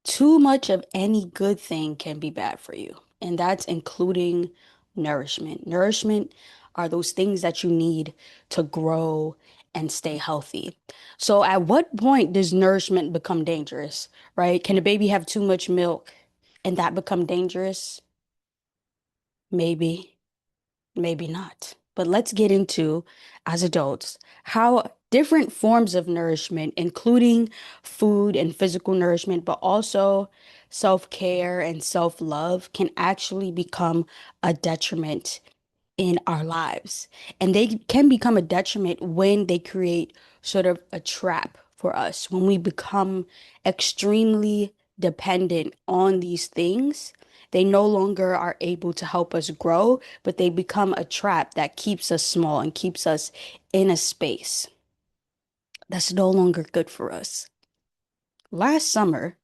Too much of any good thing can be bad for you, and that's including nourishment. Nourishment are those things that you need to grow and stay healthy. So, at what point does nourishment become dangerous, right? Can a baby have too much milk and that become dangerous? Maybe. Maybe not. But let's get into, as adults, how different forms of nourishment, including food and physical nourishment, but also self-care and self-love, can actually become a detriment in our lives. And they can become a detriment when they create sort of a trap for us. When we become extremely dependent on these things, they no longer are able to help us grow, but they become a trap that keeps us small and keeps us in a space that's no longer good for us. Last summer,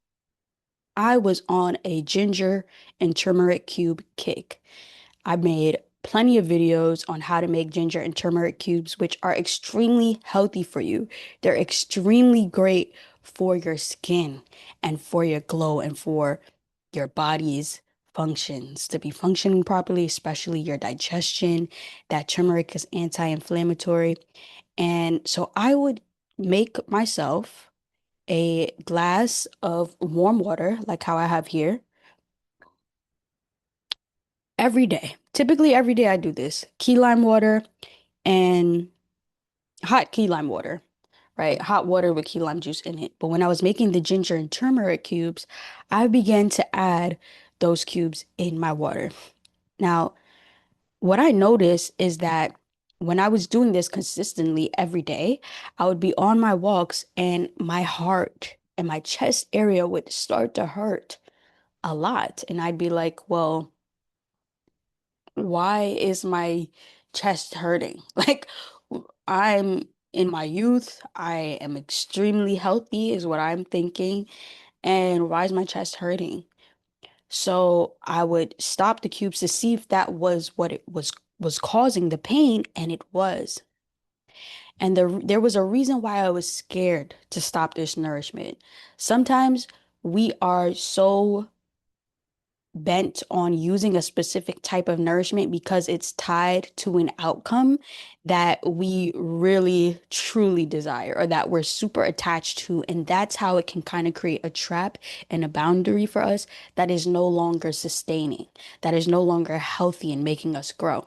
I was on a ginger and turmeric cube kick. I made plenty of videos on how to make ginger and turmeric cubes, which are extremely healthy for you. They're extremely great for your skin and for your glow and for your body's functions to be functioning properly, especially your digestion. That turmeric is anti-inflammatory. And so I would make myself a glass of warm water, like how I have here, every day. Typically, every day I do this. Key lime water and hot key lime water, right? Hot water with key lime juice in it. But when I was making the ginger and turmeric cubes, I began to add those cubes in my water. Now, what I noticed is that when I was doing this consistently every day, I would be on my walks and my heart and my chest area would start to hurt a lot. And I'd be like, well, why is my chest hurting? Like, I'm in my youth, I am extremely healthy, is what I'm thinking. And why is my chest hurting? So I would stop the cubes to see if that was what it was causing the pain, and it was. And there was a reason why I was scared to stop this nourishment. Sometimes we are so bent on using a specific type of nourishment because it's tied to an outcome that we really truly desire or that we're super attached to. And that's how it can kind of create a trap and a boundary for us that is no longer sustaining, that is no longer healthy and making us grow.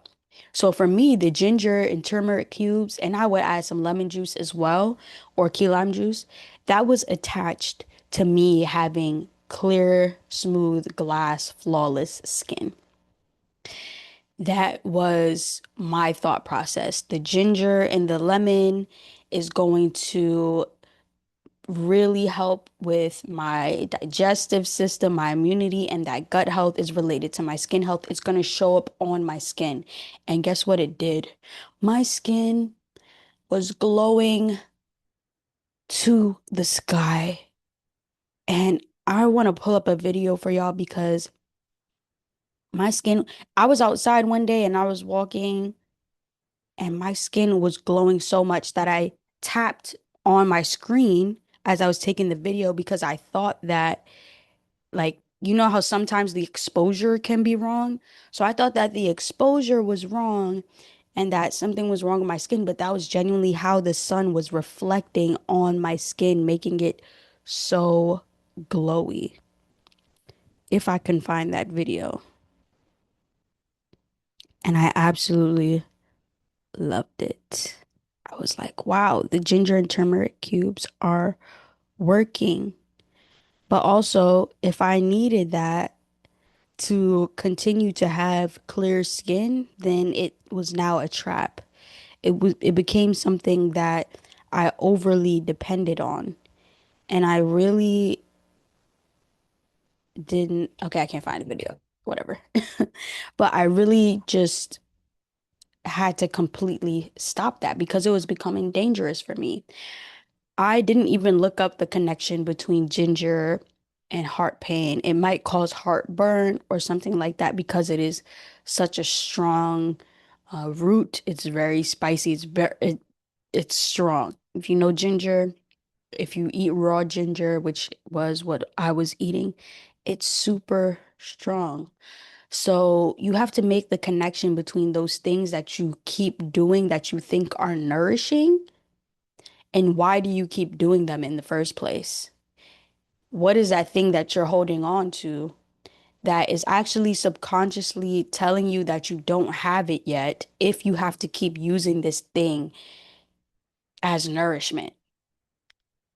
So for me, the ginger and turmeric cubes, and I would add some lemon juice as well, or key lime juice, that was attached to me having clear, smooth, glass, flawless skin. That was my thought process. The ginger and the lemon is going to really help with my digestive system, my immunity, and that gut health is related to my skin health. It's going to show up on my skin. And guess what it did? My skin was glowing to the sky. And I want to pull up a video for y'all because my skin, I was outside one day and I was walking and my skin was glowing so much that I tapped on my screen as I was taking the video because I thought that, like, you know how sometimes the exposure can be wrong? So I thought that the exposure was wrong and that something was wrong with my skin, but that was genuinely how the sun was reflecting on my skin, making it so glowy. If I can find that video. And I absolutely loved it. I was like, wow, the ginger and turmeric cubes are working. But also, if I needed that to continue to have clear skin, then it was now a trap. It became something that I overly depended on. And I really didn't, okay, I can't find the video. Whatever. But I really just had to completely stop that because it was becoming dangerous for me. I didn't even look up the connection between ginger and heart pain. It might cause heartburn or something like that because it is such a strong root. It's very spicy. It's strong. If you know ginger, if you eat raw ginger, which was what I was eating, it's super strong. So you have to make the connection between those things that you keep doing that you think are nourishing and why do you keep doing them in the first place? What is that thing that you're holding on to that is actually subconsciously telling you that you don't have it yet if you have to keep using this thing as nourishment?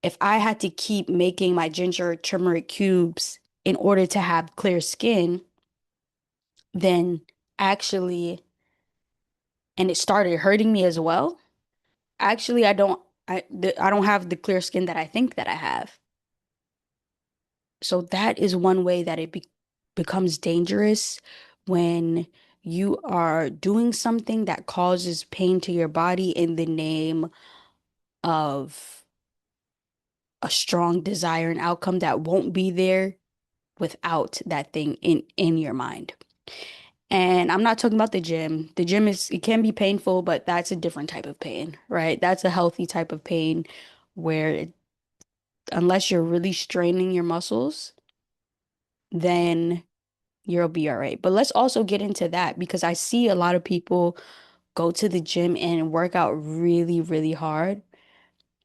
If I had to keep making my ginger turmeric cubes in order to have clear skin, then actually, and it started hurting me as well. Actually, I don't have the clear skin that I think that I have. So that is one way that becomes dangerous when you are doing something that causes pain to your body in the name of a strong desire and outcome that won't be there without that thing in your mind. And I'm not talking about the gym. The gym is it can be painful, but that's a different type of pain, right? That's a healthy type of pain where unless you're really straining your muscles, then you'll be all right. But let's also get into that because I see a lot of people go to the gym and work out really, really hard.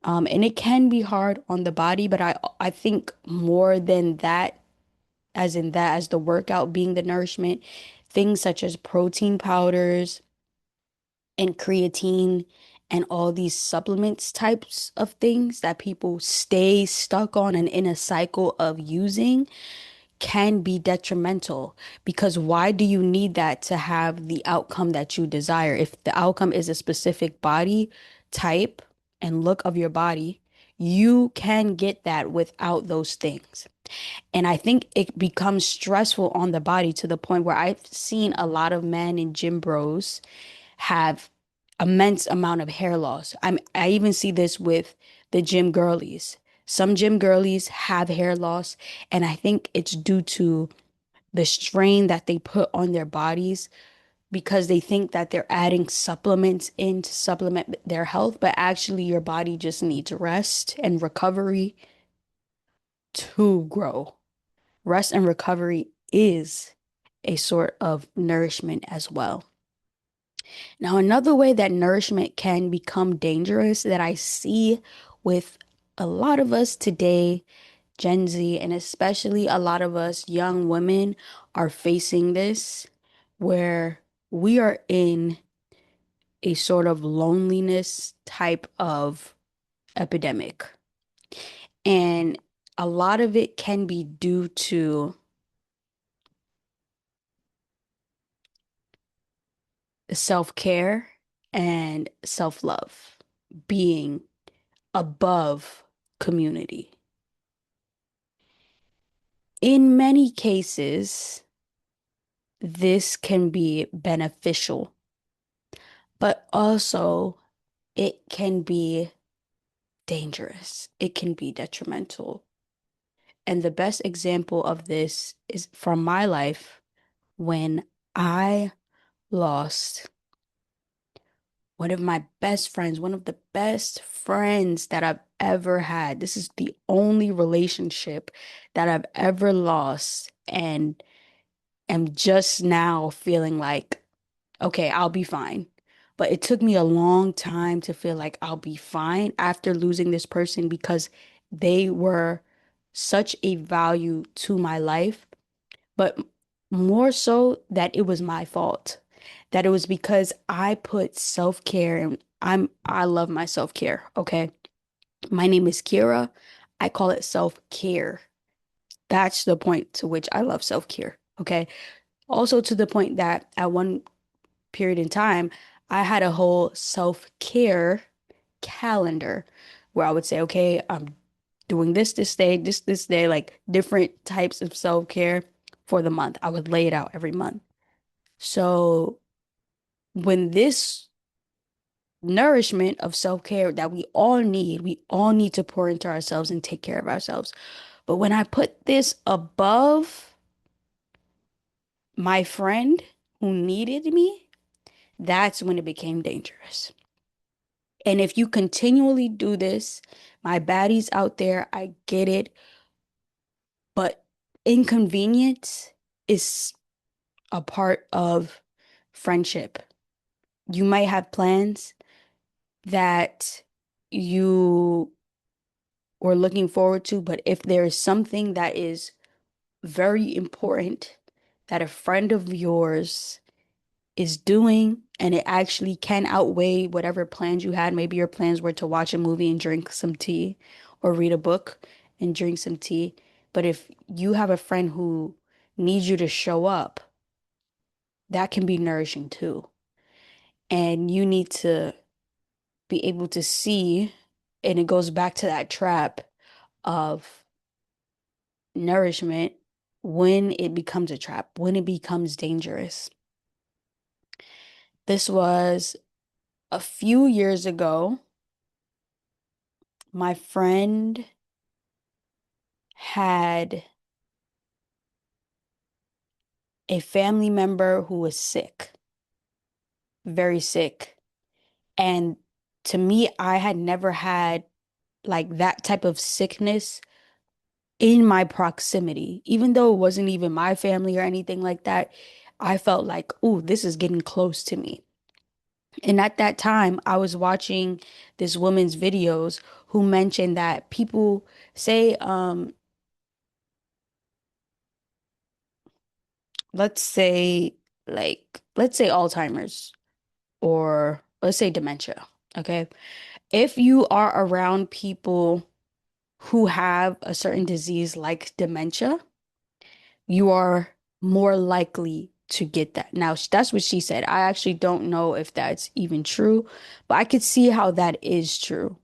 And it can be hard on the body, but I think more than that, as the workout being the nourishment, things such as protein powders and creatine and all these supplements types of things that people stay stuck on and in a cycle of using can be detrimental because why do you need that to have the outcome that you desire? If the outcome is a specific body type and look of your body, you can get that without those things. And I think it becomes stressful on the body to the point where I've seen a lot of men and gym bros have immense amount of hair loss. I even see this with the gym girlies. Some gym girlies have hair loss, and I think it's due to the strain that they put on their bodies because they think that they're adding supplements in to supplement their health, but actually your body just needs rest and recovery to grow. Rest and recovery is a sort of nourishment as well. Now, another way that nourishment can become dangerous that I see with a lot of us today, Gen Z, and especially a lot of us young women are facing this, where we are in a sort of loneliness type of epidemic. And a lot of it can be due to self-care and self-love being above community. In many cases, this can be beneficial, but also it can be dangerous. It can be detrimental. And the best example of this is from my life when I lost one of my best friends, one of the best friends that I've ever had. This is the only relationship that I've ever lost. And am just now feeling like, okay, I'll be fine. But it took me a long time to feel like I'll be fine after losing this person because they were such a value to my life, but more so that it was my fault. That it was because I put self-care and I love my self-care, okay? My name is Kira. I call it self-care. That's the point to which I love self-care, okay? Also to the point that at one period in time, I had a whole self-care calendar where I would say, okay, I'm doing this day, this day, like different types of self-care for the month. I would lay it out every month. So when this nourishment of self-care that we all need to pour into ourselves and take care of ourselves. But when I put this above my friend who needed me, that's when it became dangerous. And if you continually do this, My baddies out there, I get it, but inconvenience is a part of friendship. You might have plans that you were looking forward to, but if there is something that is very important that a friend of yours is doing and it actually can outweigh whatever plans you had. Maybe your plans were to watch a movie and drink some tea or read a book and drink some tea. But if you have a friend who needs you to show up, that can be nourishing too. And you need to be able to see, and it goes back to that trap of nourishment when it becomes a trap, when it becomes dangerous. This was a few years ago. My friend had a family member who was sick, very sick. And to me, I had never had like that type of sickness in my proximity. Even though it wasn't even my family or anything like that, I felt like, oh, this is getting close to me. And at that time, I was watching this woman's videos who mentioned that people say, let's say let's say Alzheimer's or let's say dementia, okay? If you are around people who have a certain disease like dementia, you are more likely to get that. Now, that's what she said. I actually don't know if that's even true, but I could see how that is true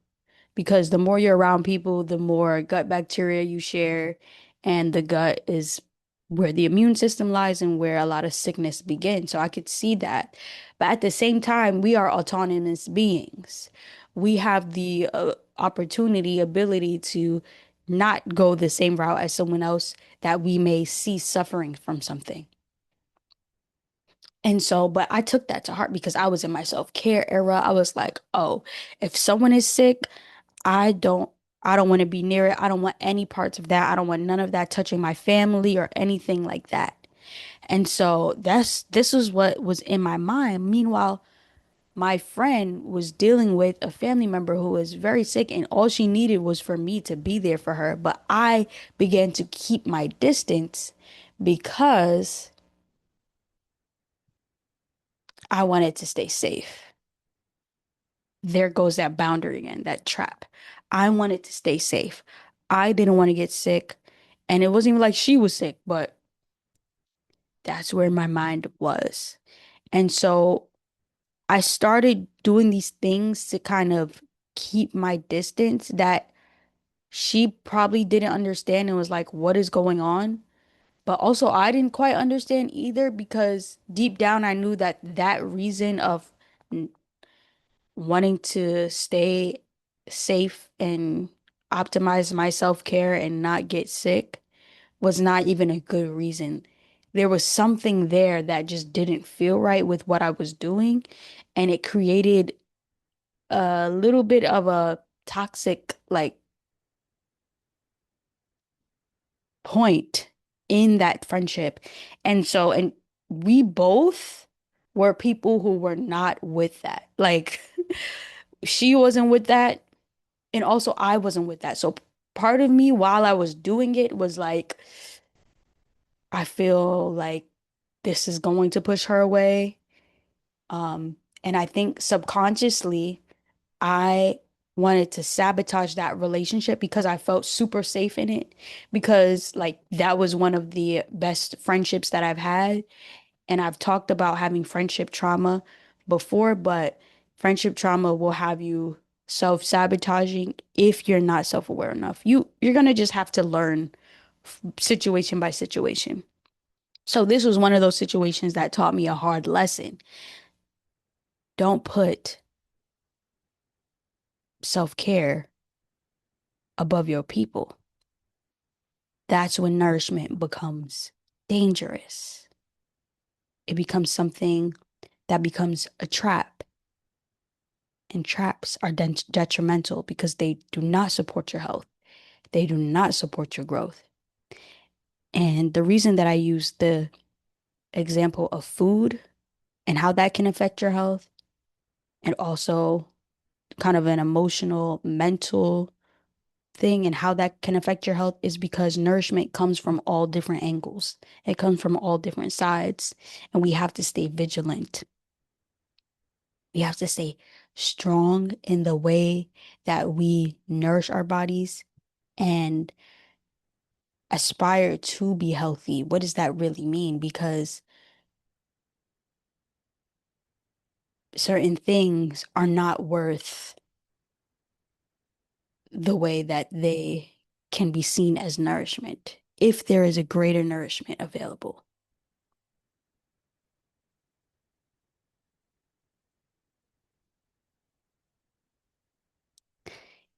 because the more you're around people, the more gut bacteria you share, and the gut is where the immune system lies and where a lot of sickness begins. So I could see that. But at the same time, we are autonomous beings. We have the opportunity, ability to not go the same route as someone else that we may see suffering from something. And so, but I took that to heart because I was in my self-care era. I was like, oh, if someone is sick, I don't I don't want to be near it. I don't want any parts of that. I don't want none of that touching my family or anything like that. And so this is what was in my mind. Meanwhile, my friend was dealing with a family member who was very sick and all she needed was for me to be there for her. But I began to keep my distance because I wanted to stay safe. There goes that boundary again, that trap. I wanted to stay safe. I didn't want to get sick. And it wasn't even like she was sick, but that's where my mind was. And so I started doing these things to kind of keep my distance that she probably didn't understand and was like, what is going on? But also, I didn't quite understand either because deep down, I knew that that reason of wanting to stay safe and optimize my self-care and not get sick was not even a good reason. There was something there that just didn't feel right with what I was doing, and it created a little bit of a toxic like point in that friendship. And we both were people who were not with that. Like she wasn't with that. And also, I wasn't with that. So part of me, while I was doing it, was like, I feel like this is going to push her away. And I think subconsciously, I wanted to sabotage that relationship because I felt super safe in it. Because, like, that was one of the best friendships that I've had. And I've talked about having friendship trauma before, but friendship trauma will have you self-sabotaging if you're not self-aware enough. You're gonna just have to learn situation by situation. So this was one of those situations that taught me a hard lesson. Don't put self-care above your people. That's when nourishment becomes dangerous. It becomes something that becomes a trap. and traps are detrimental because they do not support your health. They do not support your growth. And the reason that I use the example of food and how that can affect your health, and also kind of an emotional, mental thing and how that can affect your health is because nourishment comes from all different angles. It comes from all different sides, and we have to stay vigilant. We have to stay strong in the way that we nourish our bodies and aspire to be healthy. What does that really mean? Because certain things are not worth the way that they can be seen as nourishment if there is a greater nourishment available.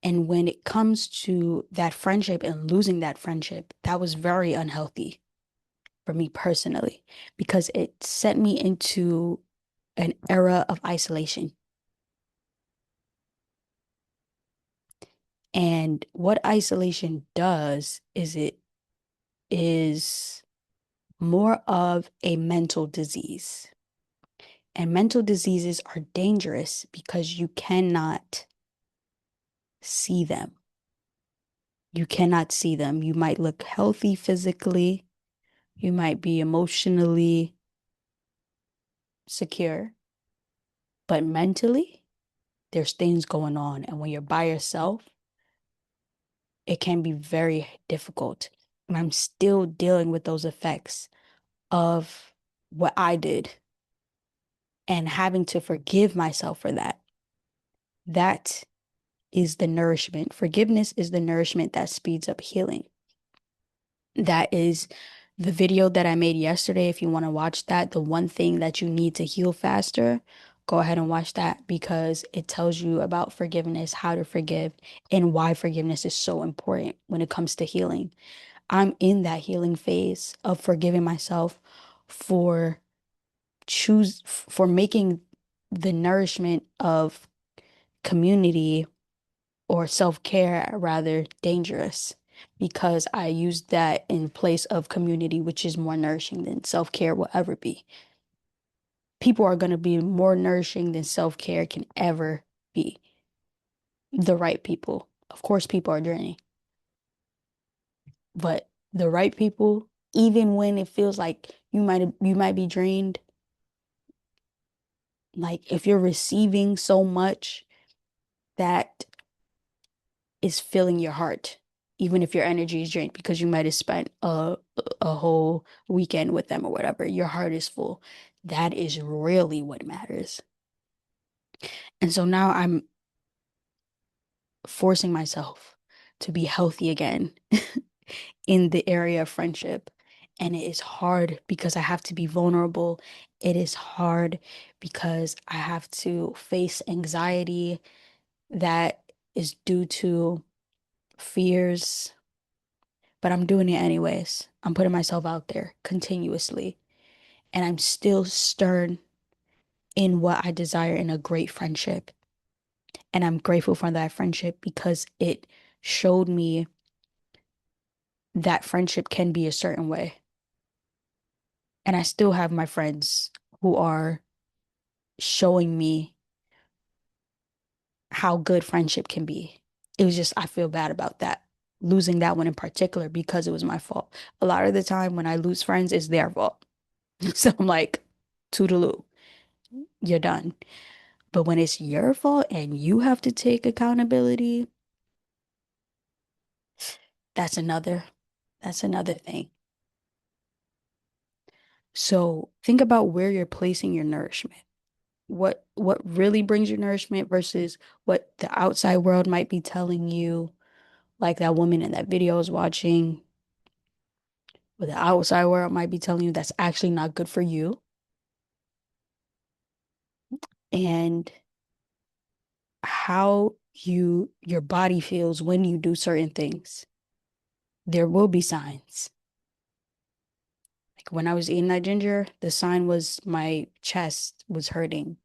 And when it comes to that friendship and losing that friendship, that was very unhealthy for me personally because it set me into an era of isolation. And what isolation does is it is more of a mental disease. And mental diseases are dangerous because you cannot see them. You cannot see them. You might look healthy physically, you might be emotionally secure, but mentally, there's things going on. And when you're by yourself, it can be very difficult. And I'm still dealing with those effects of what I did and having to forgive myself for that. That is the nourishment. Forgiveness is the nourishment that speeds up healing. That is the video that I made yesterday. If you want to watch that, the one thing that you need to heal faster, go ahead and watch that because it tells you about forgiveness, how to forgive, and why forgiveness is so important when it comes to healing. I'm in that healing phase of forgiving myself for for making the nourishment of community or self-care rather dangerous because I used that in place of community, which is more nourishing than self-care will ever be. People are going to be more nourishing than self-care can ever be. The right people. Of course, people are draining, but the right people, even when it feels like you might be drained, like if you're receiving so much that is filling your heart, even if your energy is drained because you might have spent a whole weekend with them or whatever, your heart is full. That is really what matters. And so now I'm forcing myself to be healthy again in the area of friendship. And it is hard because I have to be vulnerable. It is hard because I have to face anxiety that is due to fears, but I'm doing it anyways. I'm putting myself out there continuously, and I'm still stern in what I desire in a great friendship. And I'm grateful for that friendship because it showed me that friendship can be a certain way. And I still have my friends who are showing me how good friendship can be. It was just, I feel bad about that, losing that one in particular because it was my fault. A lot of the time when I lose friends, it's their fault. So I'm like, toodaloo, you're done. But when it's your fault and you have to take accountability, that's another that's another thing. So think about where you're placing your nourishment. What really brings you nourishment versus what the outside world might be telling you, like that woman in that video is watching, what the outside world might be telling you that's actually not good for you. And how your body feels when you do certain things. There will be signs. Like when I was eating that ginger, the sign was my chest was hurting.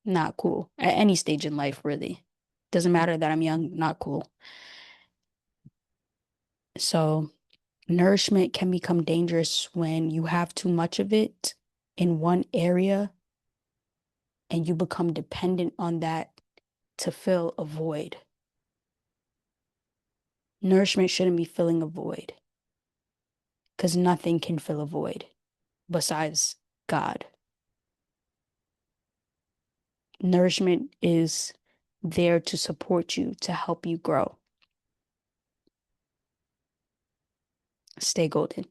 Not cool. At any stage in life, really. Doesn't matter that I'm young, not cool. So, nourishment can become dangerous when you have too much of it in one area and you become dependent on that to fill a void. Nourishment shouldn't be filling a void because nothing can fill a void besides God. Nourishment is there to support you, to help you grow. Stay golden.